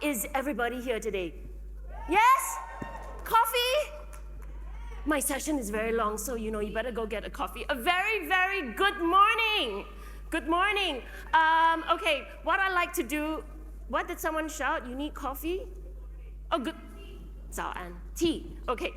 is everybody here today? Yes? Coffee? My session is very long, so you better go get a coffee. A very, very good morning. Good morning. Okay, what I like to do, what did someone shout? You need coffee? Oh, good. 早安. Tea. Okay.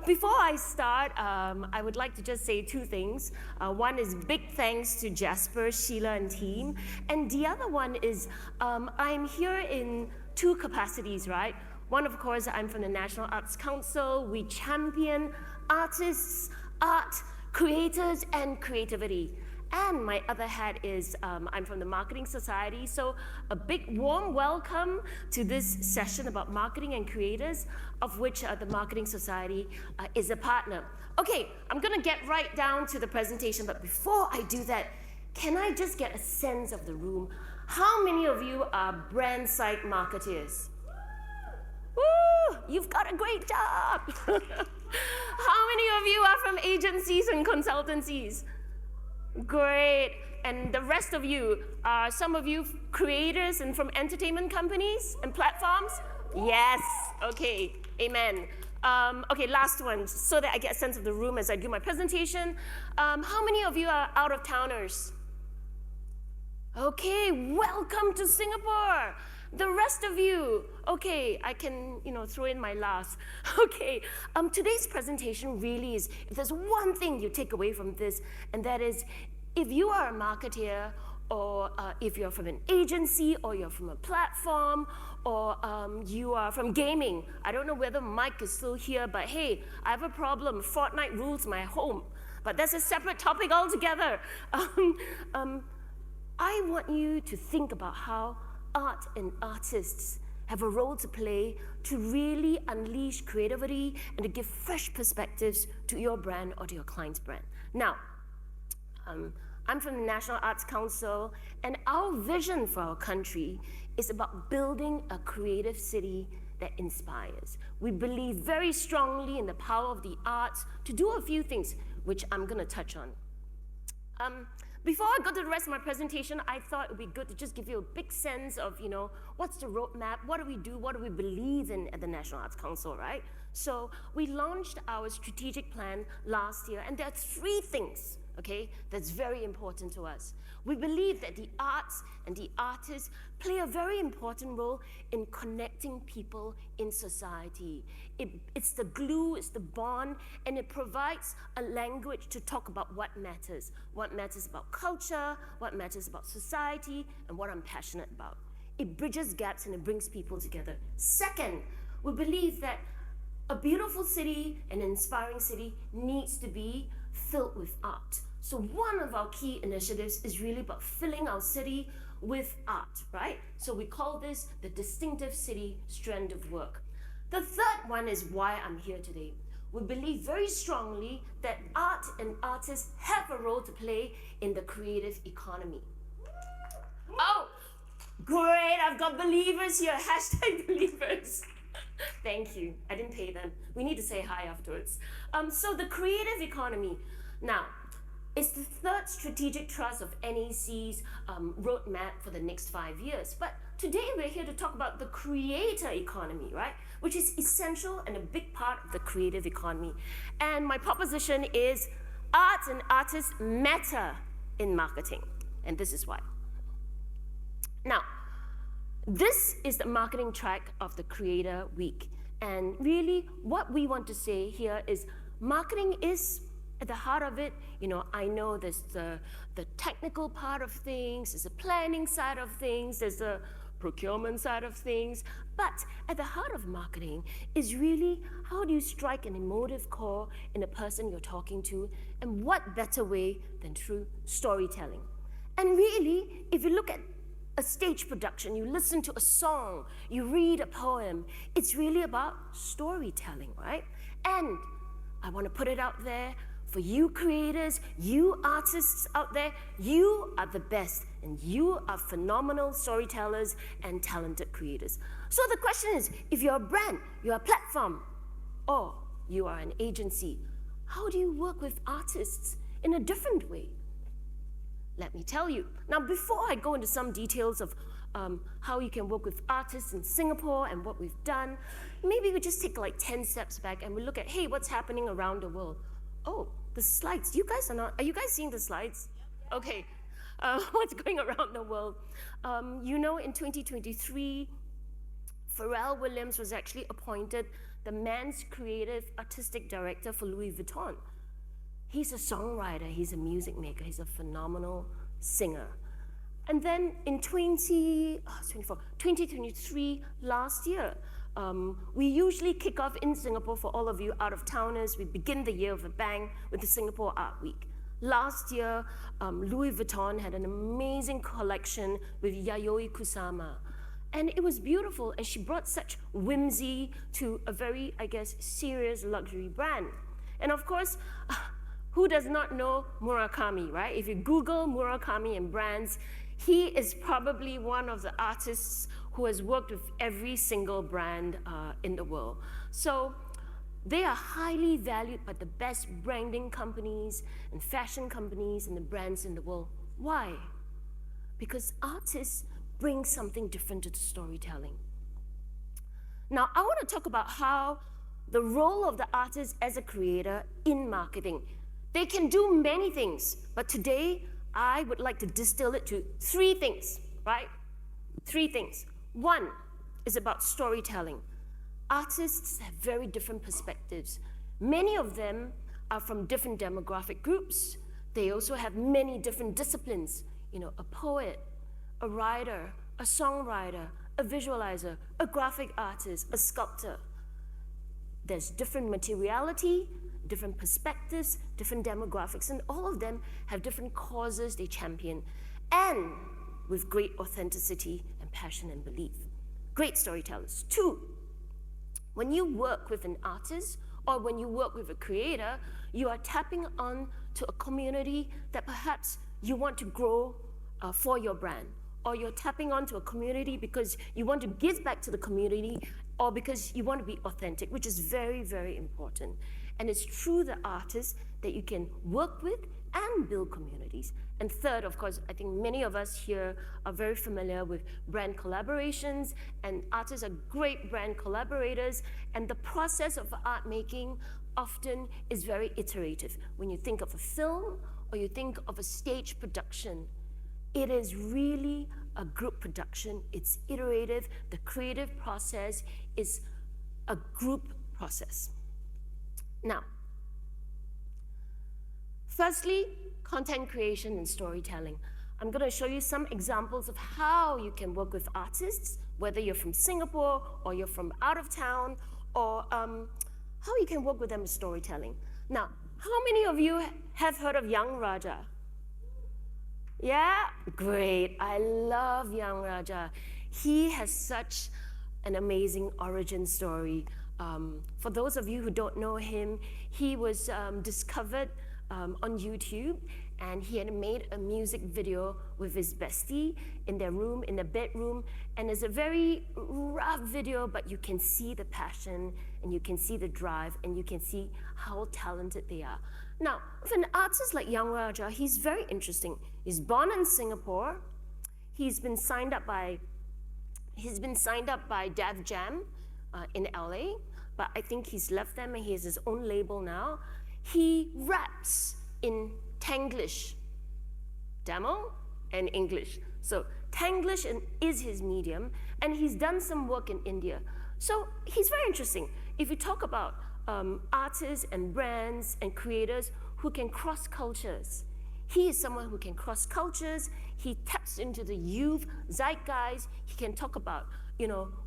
Before I start, I would like to just say two things. One is big thanks to Jasper, Sheila, and team. And the other one is I'm here in two capacities, right? One, of course, I'm from the National Arts Council. We champion artists, art, creators, and creativity. And my other hat is I'm from the Marketing Society, so a big warm welcome to this session about marketing and creators, of which the Marketing Society is a partner. Okay, I'm gonna get right down to the presentation, but before I do that, can I just get a sense of the room? How many of you are brand site marketeers? Woo! You've got a great job! How many of you are from agencies and consultancies? Great. And the rest of you, are some of you creators and from entertainment companies and platforms? Yes. Okay. Amen. Okay, last one, so that I get a sense of the room as I do my presentation. How many of you are out-of-towners? Okay, welcome to Singapore. The rest of you, okay, I can, throw in my last. Okay, today's presentation really is, if there's one thing you take away from this, and that is, if you are a marketer, or if you're from an agency, or you're from a platform, or you are from gaming. I don't know whether Mike is still here, but hey, I have a problem. Fortnite rules my home. But that's a separate topic altogether. I want you to think about how art and artists have a role to play to really unleash creativity and to give fresh perspectives to your brand or to your client's brand. Now, I'm from the National Arts Council, and our vision for our country is about building a creative city that inspires. We believe very strongly in the power of the arts to do a few things, which I'm gonna touch on. Before I go to the rest of my presentation, I thought it would be good to just give you a big sense of, what's the roadmap, what do we do, what do we believe in at the National Arts Council, right? So we launched our strategic plan last year, and there are three things, okay, that's very important to us. We believe that the arts and the artists play a very important role in connecting people in society. It's the glue, it's the bond, and it provides a language to talk about what matters about culture, what matters about society, and what I'm passionate about. It bridges gaps and it brings people together. Second, we believe that a beautiful city, an inspiring city, needs to be filled with art. So one of our key initiatives is really about filling our city with art, right? So we call this the distinctive city strand of work. The third one is why I'm here today. We believe very strongly that art and artists have a role to play in the creative economy. Oh, great, I've got believers here, hashtag believers. Thank you, I didn't pay them. We need to say hi afterwards. So the creative economy. Now, it's the third strategic thrust of NAC's roadmap for the next 5 years. But today we're here to talk about the creator economy, right? Which is essential and a big part of the creative economy. And my proposition is art and artists matter in marketing. And this is why. Now, this is the marketing track of the CreatorWeek. And really what we want to say here is marketing is at the heart of it. I know there's the technical part of things, there's the planning side of things, there's the procurement side of things, but at the heart of marketing is really how do you strike an emotive core in the person you're talking to, and what better way than through storytelling. And really, if you look at a stage production, you listen to a song, you read a poem, it's really about storytelling, right? And I want to put it out there, for you creators, you artists out there, you are the best, and you are phenomenal storytellers and talented creators. So the question is, if you're a brand, you're a platform, or you are an agency, how do you work with artists in a different way? Let me tell you. Now, before I go into some details of how you can work with artists in Singapore and what we've done. Maybe we just take like 10 steps back and we look at, hey, what's happening around the world? Oh, the slides. Are you guys seeing the slides? Okay. What's going around the world? In 2023, Pharrell Williams was actually appointed the Men's Creative Artistic Director for Louis Vuitton. He's a songwriter, he's a music maker, he's a phenomenal singer. And then in 2023, last year, we usually kick off in Singapore for all of you out-of-towners. We begin the year with a bang with the Singapore Art Week. Last year, Louis Vuitton had an amazing collection with Yayoi Kusama. And it was beautiful, and she brought such whimsy to a very, serious luxury brand. And of course, who does not know Murakami, right? If you Google Murakami and brands, he is probably one of the artists who has worked with every single brand in the world. So they are highly valued by the best branding companies and fashion companies and the brands in the world. Why? Because artists bring something different to the storytelling. Now, I want to talk about how the role of the artist as a creator in marketing. They can do many things, but today I would like to distill it to 3 things, right? 3 things. 1 is about storytelling. Artists have very different perspectives. Many of them are from different demographic groups. They also have many different disciplines. A poet, a writer, a songwriter, a visualizer, a graphic artist, a sculptor. There's different materiality, different perspectives, different demographics, and all of them have different causes they champion, and with great authenticity and passion and belief. Great storytellers. 2, when you work with an artist or when you work with a creator, you are tapping on to a community that perhaps you want to grow for your brand, or you're tapping onto a community because you want to give back to the community, or because you want to be authentic, which is very, very important. And it's through the artists that you can work with and build communities. And 3rd, of course, I think many of us here are very familiar with brand collaborations, and artists are great brand collaborators, and the process of art making often is very iterative. When you think of a film or you think of a stage production, it is really a group production. It's iterative. The creative process is a group process. Now, firstly, content creation and storytelling. I'm going to show you some examples of how you can work with artists, whether you're from Singapore or you're from out of town, or how you can work with them with storytelling. Now, how many of you have heard of Young Raja? Yeah? Great. I love Young Raja. He has such an amazing origin story. For those of you who don't know him, he was discovered on YouTube, and he had made a music video with his bestie in their room, in their bedroom, and it's a very rough video, but you can see the passion, and you can see the drive, and you can see how talented they are. Now, with an artist like Young Raja, he's very interesting. He's born in Singapore. He's been signed up by Def Jam in LA, but I think he's left them and he has his own label now. He raps in Tanglish, Tamil, and English. So Tanglish is his medium, and he's done some work in India. So he's very interesting. If you talk about artists and brands and creators who can cross cultures, he is someone who can cross cultures. He taps into the youth zeitgeist. He can talk about,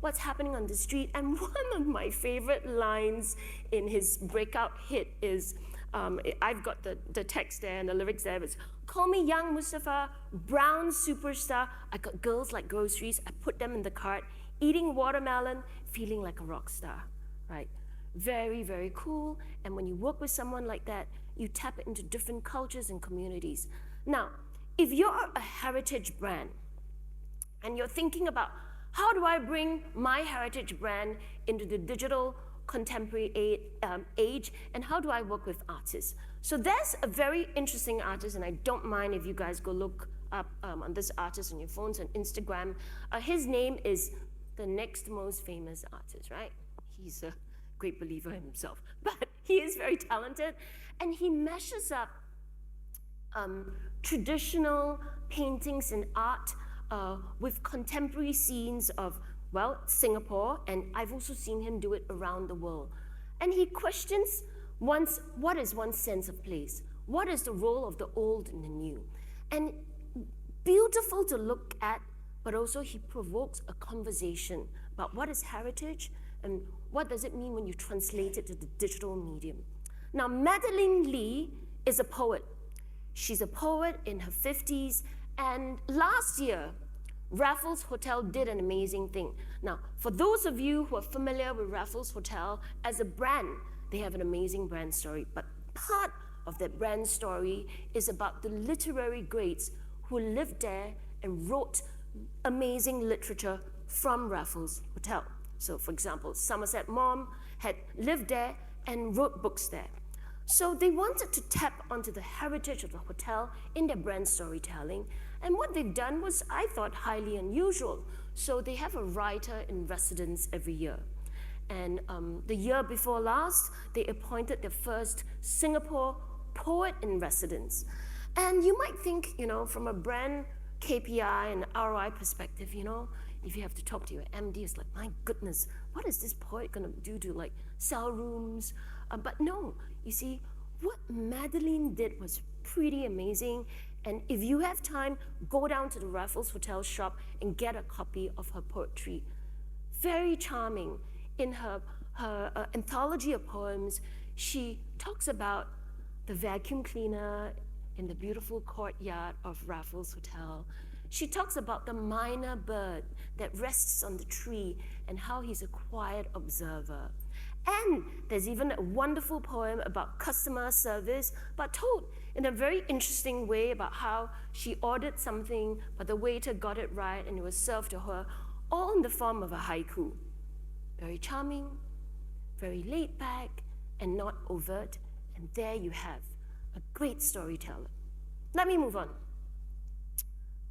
what's happening on the street. And one of my favorite lines in his breakout hit is, I've got the text there and the lyrics there. It's, call me young Mustafa, brown superstar. I got girls like groceries. I put them in the cart, eating watermelon, feeling like a rock star, right? Very, very cool. And when you work with someone like that, you tap into different cultures and communities. Now, if you're a heritage brand and you're thinking about how do I bring my heritage brand into the digital contemporary age, and how do I work with artists? So there's a very interesting artist, and I don't mind if you guys go look up on this artist on your phones on Instagram. His name is the next most famous artist, right? He's a great believer in himself, but he is very talented, and he meshes up traditional paintings and art with contemporary scenes of, well, Singapore, and I've also seen him do it around the world. And he questions what is one's sense of place? What is the role of the old and the new? And beautiful to look at, but also he provokes a conversation about what is heritage and what does it mean when you translate it to the digital medium. Now, Madeline Lee is a poet. She's a poet in her 50s, and last year, Raffles Hotel did an amazing thing. Now, for those of you who are familiar with Raffles Hotel, as a brand, they have an amazing brand story, but part of that brand story is about the literary greats who lived there and wrote amazing literature from Raffles Hotel. So, for example, Somerset Maugham had lived there and wrote books there. So they wanted to tap onto the heritage of the hotel in their brand storytelling. And what they've done was, I thought, highly unusual. So they have a writer in residence every year. And the year before last, they appointed their first Singapore poet in residence. And you might think, from a brand KPI and ROI perspective, if you have to talk to your MD, it's like, my goodness, what is this poet gonna do to like sell rooms? But no, you see, what Madeline did was pretty amazing. And if you have time, go down to the Raffles Hotel shop and get a copy of her poetry. Very charming. In her anthology of poems, she talks about the vacuum cleaner in the beautiful courtyard of Raffles Hotel. She talks about the minor bird that rests on the tree and how he's a quiet observer. And there's even a wonderful poem about customer service, but told in a very interesting way about how she ordered something, but the waiter got it right and it was served to her, all in the form of a haiku. Very charming, very laid back, and not overt. And there you have a great storyteller. Let me move on.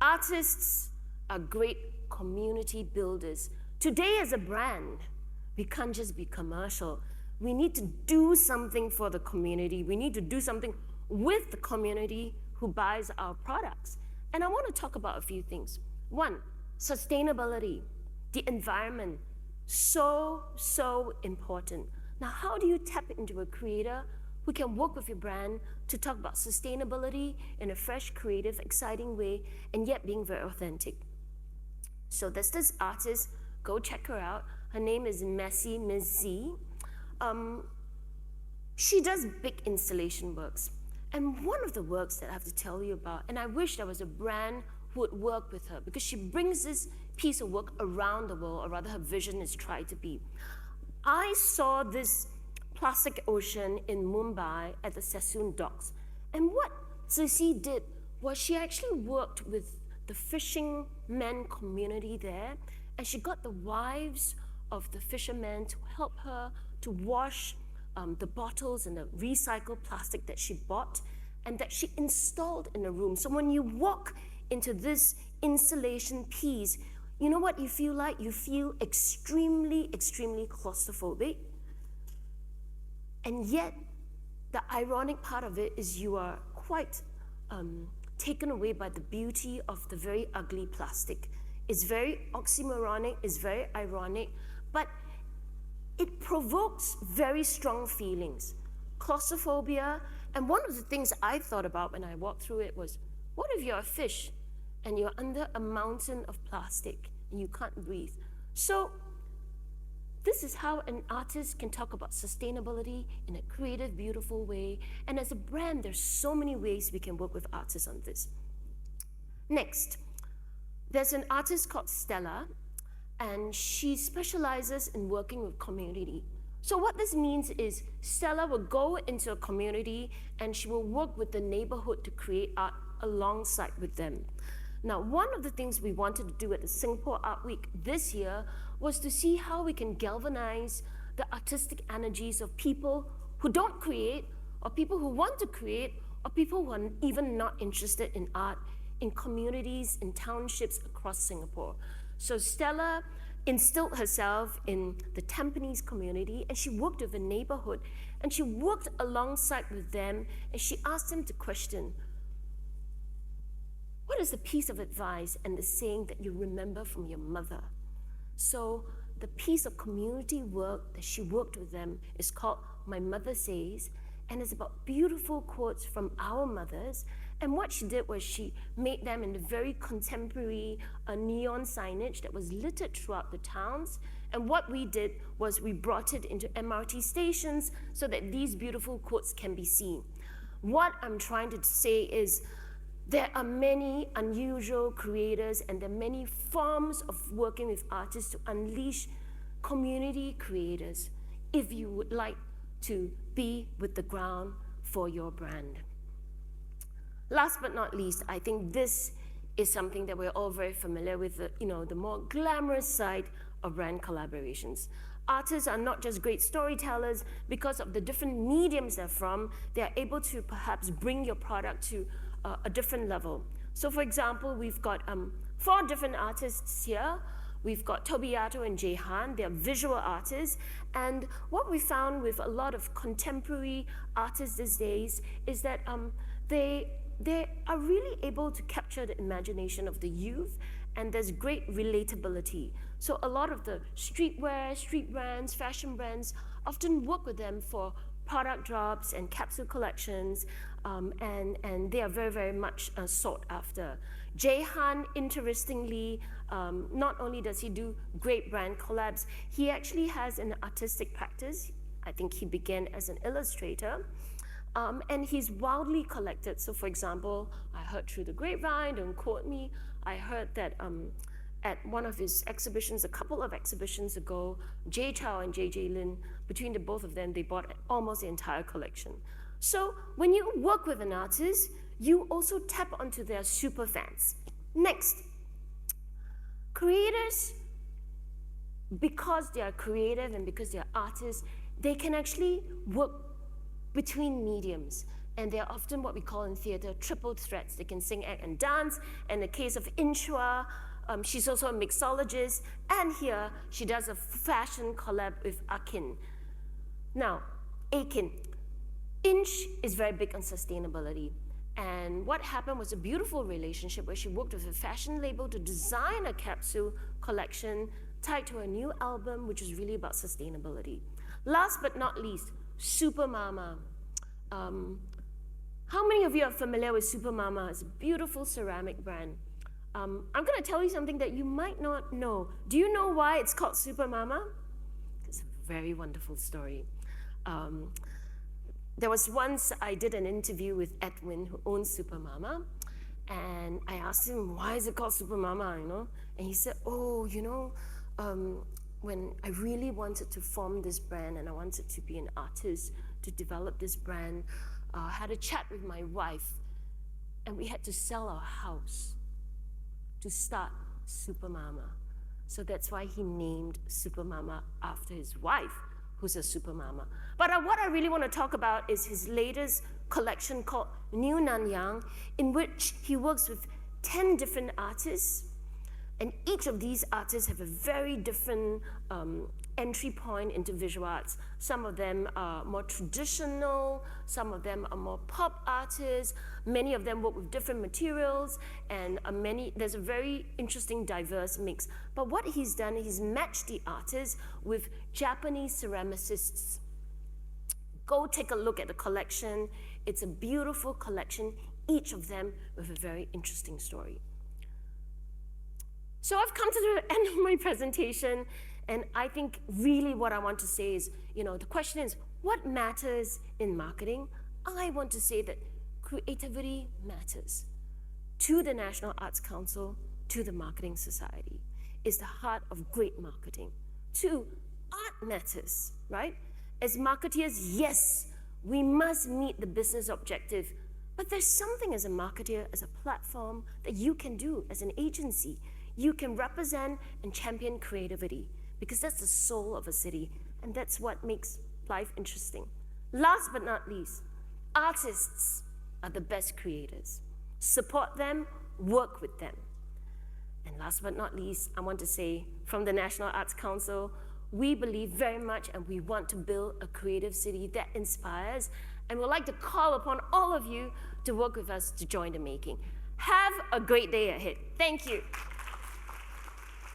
Artists are great community builders. Today, as a brand, we can't just be commercial. We need to do something for the community. We need to do something with the community who buys our products. And I want to talk about a few things. One, sustainability, the environment, so important. Now, how do you tap into a creator who can work with your brand to talk about sustainability in a fresh, creative, exciting way, and yet being very authentic? So there's this artist, go check her out. Her name is Messy Miss Z. She does big installation works. And one of the works that I have to tell you about, and I wish there was a brand who would work with her, because she brings this piece of work around the world, or rather her vision is tried to be. I saw this plastic ocean in Mumbai at the Sassoon docks. And what Zizi did was she actually worked with the fishermen community there, and she got the wives of the fishermen to help her to wash the bottles and the recycled plastic that she bought and that she installed in a room. So when you walk into this installation piece, you know what you feel like? You feel extremely claustrophobic. And yet, the ironic part of it is you are quite taken away by the beauty of the very ugly plastic. It's very oxymoronic, it's very ironic, but it provokes very strong feelings. Claustrophobia, and one of the things I thought about when I walked through it was, what if you're a fish and you're under a mountain of plastic and you can't breathe? So this is how an artist can talk about sustainability in a creative, beautiful way. And as a brand, there's so many ways we can work with artists on this. Next, there's an artist called Stella, and she specializes in working with community. So what this means is Stella will go into a community and she will work with the neighborhood to create art alongside with them. Now, one of the things we wanted to do at the Singapore Art Week this year was to see how we can galvanize the artistic energies of people who don't create, or people who want to create, or people who are even not interested in art in communities, in townships across Singapore. So Stella instilled herself in the Tampines community, and she worked with the neighborhood, and she worked alongside with them, and she asked them to question, what is the piece of advice and the saying that you remember from your mother? So the piece of community work that she worked with them is called My Mother Says, and it's about beautiful quotes from our mothers. And what she did was she made them in a very contemporary neon signage that was littered throughout the towns. And what we did was we brought it into MRT stations so that these beautiful quotes can be seen. What I'm trying to say is there are many unusual creators and there are many forms of working with artists to unleash community creators if you would like to be with the ground for your brand. Last but not least, I think this is something that we're all very familiar with, the more glamorous side of brand collaborations. Artists are not just great storytellers. Because of the different mediums they're from, they're able to perhaps bring your product to a different level. So for example, we've got 4 different artists here. We've got Tobiato and Jehan. They're visual artists. And what we found with a lot of contemporary artists these days is that they are really able to capture the imagination of the youth, and there's great relatability. So a lot of the streetwear, street brands, fashion brands often work with them for product drops and capsule collections, and they are very, very much sought after. Jehan, interestingly, not only does he do great brand collabs, he actually has an artistic practice. I think he began as an illustrator. And he's wildly collected. So for example, I heard through the grapevine, don't quote me, I heard that at one of his exhibitions, a couple of exhibitions ago, Jay Chow and JJ Lin, between the both of them, they bought almost the entire collection. So when you work with an artist, you also tap onto their super fans. Next, creators, because they are creative and because they are artists, they can actually work between mediums, and they're often what we call in theater triple threats. They can sing, act, and dance. In the case of Inshua, she's also a mixologist, and here she does a fashion collab with Akin. Now, Akin, Inch is very big on sustainability, and what happened was a beautiful relationship where she worked with a fashion label to design a capsule collection tied to a new album, which is really about sustainability. Last but not least, Supermama. How many of you are familiar with Supermama? It's a beautiful ceramic brand. I'm going to tell you something that you might not know. Do you know why it's called Supermama? It's a very wonderful story. There was once I did an interview with Edwin, who owns Supermama, and I asked him, why is it called Supermama, And he said, when I really wanted to form this brand and I wanted to be an artist to develop this brand, I had a chat with my wife, and we had to sell our house to start Supermama. So that's why he named Supermama after his wife, who's a Supermama. But what I really want to talk about is his latest collection called New Nanyang, in which he works with 10 different artists. And each of these artists have a very different entry point into visual arts. Some of them are more traditional, some of them are more pop artists, many of them work with different materials, and there's a very interesting, diverse mix. But what he's done, he's matched the artists with Japanese ceramicists. Go take a look at the collection. It's a beautiful collection, each of them with a very interesting story. So I've come to the end of my presentation, and I think really what I want to say is, the question is, what matters in marketing? I want to say that creativity matters to the National Arts Council, to the Marketing Society. It's the heart of great marketing. 2, art matters, right? As marketeers, yes, we must meet the business objective, but there's something as a marketer, as a platform, that you can do as an agency. You can represent and champion creativity, because that's the soul of a city, and that's what makes life interesting. Last but not least, artists are the best creators. Support them, work with them. And last but not least, I want to say from the National Arts Council, we believe very much and we want to build a creative city that inspires, and we'd like to call upon all of you to work with us to join the making. Have a great day ahead. Thank you.